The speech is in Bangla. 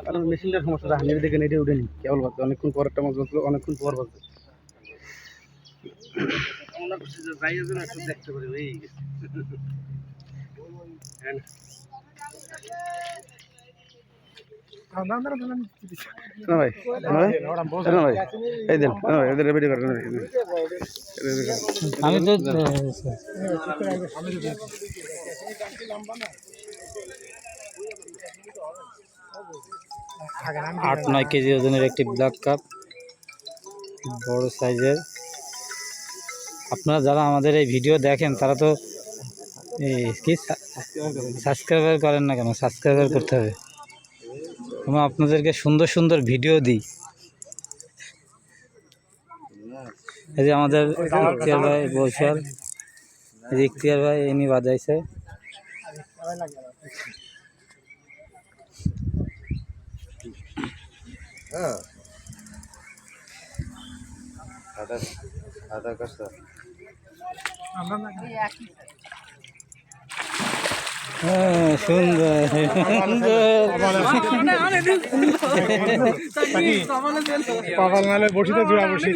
কারণ মেশিনটার সমস্যাটা হানির দেখে নেটে উঠেনি কেবল বাজছে অনেকক্ষণ পর একটা মাছ বাজলো অনেকক্ষণ পর বাজছে আমরা করছি যে যাই যেন একটু দেখতে পারি হয়ে গেছে না ভাই ভাই এই দেন এদের রেডি করেন আমি তো 8-9 কেজি ওজনের একটি ব্ল্যাক কাপ, বড় সাইজের। আপনারা যারা আমাদের এই ভিডিও দেখেন তারা তো কি সাবস্ক্রাইবার করেন না কেন? সাবস্ক্রাইবার করতে হবে এবং আপনাদেরকে সুন্দর সুন্দর ভিডিও দিই। এই যে আমাদের ইখতিয়ার ভাই বৈশাল, এই যে ইখতিয়ার ভাই এমনি বাজাইছে। সুন্দর কপাল নালে বসিতে জোড়া বসি।